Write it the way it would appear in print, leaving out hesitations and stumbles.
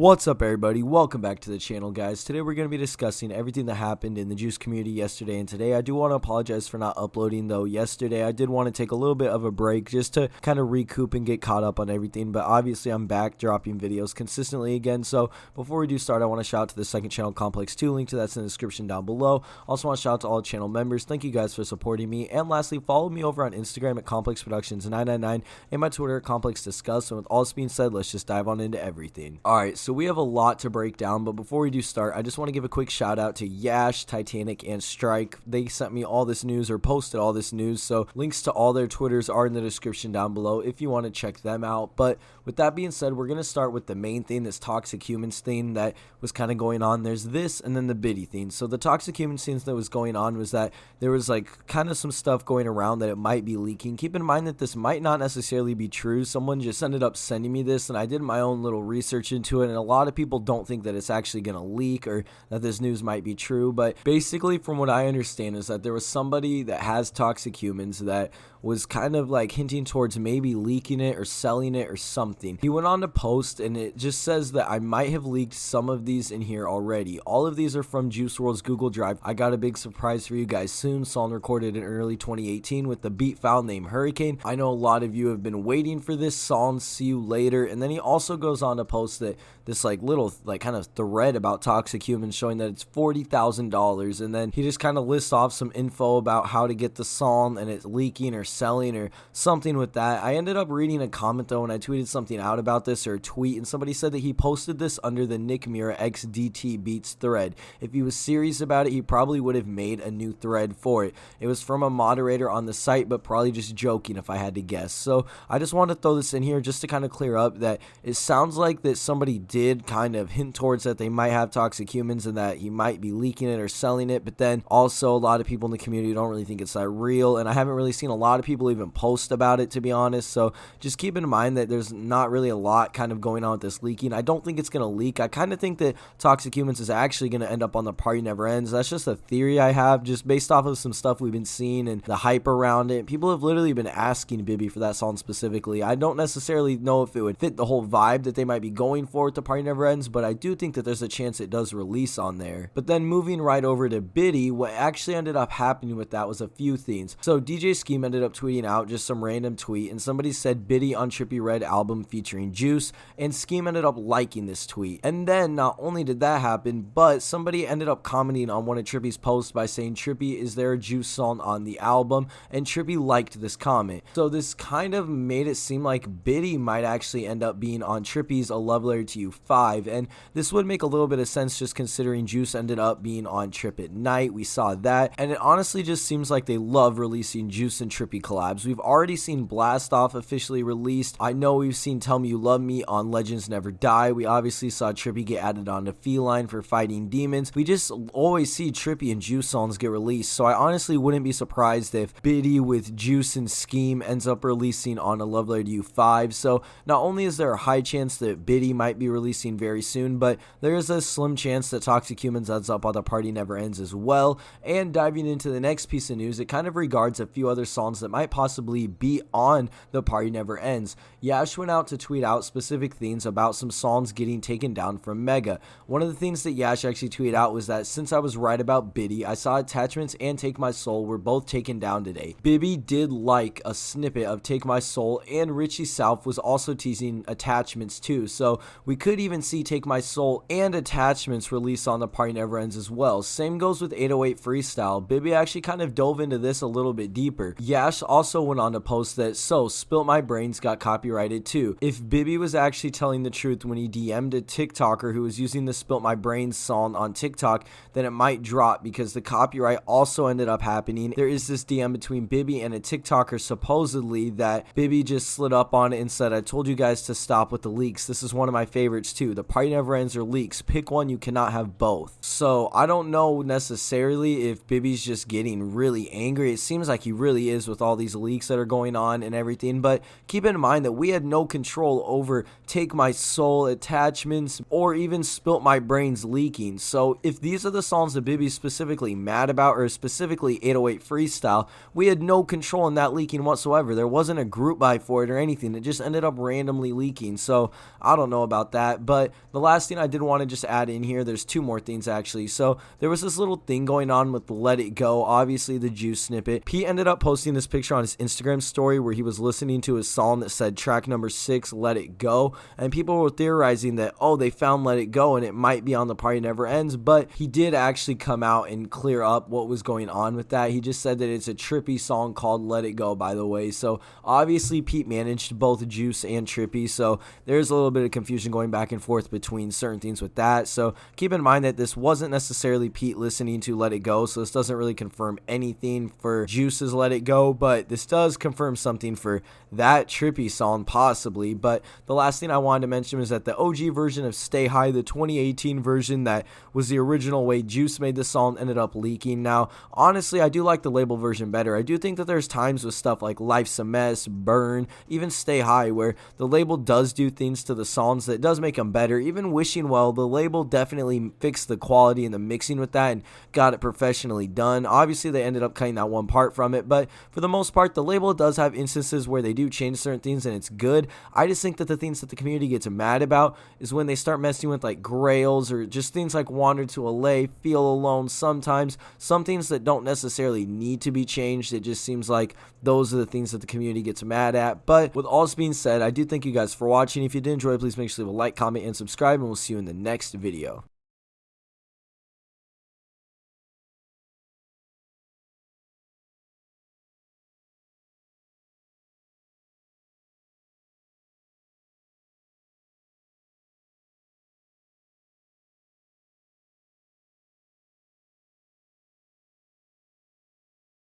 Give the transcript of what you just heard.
What's up, everybody? Welcome back to the channel, guys. Today we're going to be discussing everything that happened in the Juice community yesterday and today. I do want to apologize for not uploading, though. Yesterday I did want to take a little bit of a break just to kind of recoup and get caught up on everything, but obviously I'm back dropping videos consistently again. So before we do start, I want to shout out to the second channel, Complex 2. Link to that's in the description down below. Also want to shout out to all channel members. Thank you guys for supporting me. And lastly, follow me over on Instagram at Complex Productions 999 and my Twitter at Complex Discuss. And with all this being said, let's just dive on into everything. Alright, so we have a lot to break down, but before we do start, I just want to give a quick shout out to Yash, Titanic, and Strike. They sent me all this news or posted all this news, so links to all their Twitters are in the description down below if you want to check them out. But with that being said, we're going to start with the main thing, this Toxic Humans thing that was kind of going on. There's this and then the Biddy thing. So the Toxic Humans thing that was going on was that there was like kind of some stuff going around that it might be leaking. Keep in mind that this might not necessarily be true. Someone just ended up sending me this and I did my own little research into it, and a lot of people don't think that it's actually going to leak or that this news might be true. But basically, from what I understand, is that there was somebody that has Toxic Humans that was kind of like hinting towards maybe leaking it or selling it or something. He went on to post, and it just says that I might have leaked some of these in here already. All of these are from Juice WRLD's Google Drive. I got a big surprise for you guys soon. Song recorded in early 2018 with the beat file named Hurricane. I know a lot of you have been waiting for this song. See you later. And then he also goes on to post that this like little like kind of thread about Toxic Humans showing that it's $40,000, and then he just kind of lists off some info about how to get the song and it's leaking or selling or something with that. I ended up reading a comment though and I tweeted something out about this, or a tweet, and somebody said that he posted this under the Nick Mira XDT Beats thread. If he was serious about it, he probably would have made a new thread for it. It was from a moderator on the site, but probably just joking if I had to guess. So I just want to throw this in here just to kind of clear up that it sounds like that somebody did kind of hint towards that they might have Toxic Humans and that he might be leaking it or selling it, but then also a lot of people in the community don't really think it's that real, and I haven't really seen a lot of people even post about it, to be honest. So just keep in mind that there's not really a lot kind of going on with this leaking. I don't think it's going to leak. I kind of think that Toxic Humans is actually going to end up on the Party Never Ends. That's just a theory I have, just based off of some stuff we've been seeing and the hype around it. People have literally been asking Bibby for that song specifically. I don't necessarily know if it would fit the whole vibe that they might be going for with the Party Never Ends, but I do think that there's a chance it does release on there. But then moving right over to Biddy, what actually ended up happening with that was a few things. So DJ Scheme ended up tweeting out just some random tweet, and somebody said Biddy on Trippie Redd album featuring Juice, and Scheme ended up liking this tweet. And then not only did that happen, but somebody ended up commenting on one of Trippie's posts by saying, Trippie, is there a Juice song on the album? And Trippie liked this comment. So this kind of made it seem like Biddy might actually end up being on Trippie's A Love Letter to You 5, and this would make a little bit of sense just considering Juice ended up being on Trip at Night. We saw that, and it honestly just seems like they love releasing Juice and Trippie collabs. We've already seen Blast Off officially released. I know we've seen Tell Me You Love Me on Legends Never Die. We obviously saw Trippie get added on to Feline for Fighting Demons. We just always see Trippie and Juice songs get released, so I honestly wouldn't be surprised if Biddy with Juice and Scheme ends up releasing on A Love Letter to You 5. So not only is there a high chance that Biddy might be releasing very soon, but there is a slim chance that Toxic Humans ends up on the Party Never Ends as well. And diving into the next piece of news, it kind of regards a few other songs that might possibly be on the Party Never Ends. Yash went out to tweet out specific things about some songs getting taken down from Mega. One of the things that Yash actually tweeted out was that since I was right about Biddy, I saw Attachments and Take My Soul were both taken down today. Bibby did like a snippet of Take My Soul, and Richie South was also teasing Attachments too, so we could even see Take My Soul and Attachments released on the Party Never Ends as well. Same goes with 808 Freestyle. Bibby actually kind of dove into this a little bit deeper. Yash also went on to post that Spilt My Brains got copyrighted too. If Bibby was actually telling the truth when he DM'd a TikToker who was using the Spilt My Brains song on TikTok, then it might drop because the copyright also ended up happening. There is this DM between Bibby and a TikToker supposedly that Bibby just slid up on it and said, I told you guys to stop with the leaks. This is one of my favorites too. The Party Never Ends or leaks. Pick one, you cannot have both. So I don't know necessarily if Bibby's just getting really angry. It seems like he really is with all these leaks that are going on and everything, but keep in mind that we had no control over Take My Soul, Attachments, or even Spilt My Brains leaking. So if these are the songs that Bibby's specifically mad about, or specifically 808 Freestyle, we had no control in that leaking whatsoever. There wasn't a group buy for it or anything. It just ended up randomly leaking. So I don't know about that. that. But the last thing I did want to just add in here, there's two more things actually. So there was this little thing going on with Let It Go, obviously the Juice snippet. Pete ended up posting this picture on his Instagram story where he was listening to his song that said track number 6, Let It Go, and people were theorizing that, oh, they found Let It Go and it might be on The Party Never Ends. But he did actually come out and clear up what was going on with that. He just said that it's a Trippie song called Let It Go, by the way. So obviously Pete managed both Juice and Trippie, so there's a little bit of confusion going back and forth between certain things with that. So keep in mind that this wasn't necessarily Pete listening to Let It Go, so this doesn't really confirm anything for Juice's Let It Go, but this does confirm something for that Trippie song possibly. But the last thing I wanted to mention was that the OG version of Stay High, the 2018 version that was the original way Juice made the song, ended up leaking. Now honestly, I do like the label version better. I do think that there's times with stuff like Life's a Mess, Burn, even Stay High, where the label does do things to the songs that does make them better. Even Wishing Well, the label definitely fixed the quality and the mixing with that and got it professionally done. Obviously they ended up cutting that one part from it, but for the most part the label does have instances where they do change certain things and it's good. I just think that the things that the community gets mad about is when they start messing with like grails or just things like Wander to LA, Feel Alone, sometimes some things that don't necessarily need to be changed. It just seems like those are the things that the community gets mad at. But with all this being said, I do thank you guys for watching. If you did enjoy, please make sure to leave a like, comment, and subscribe, and we'll see you in the next video.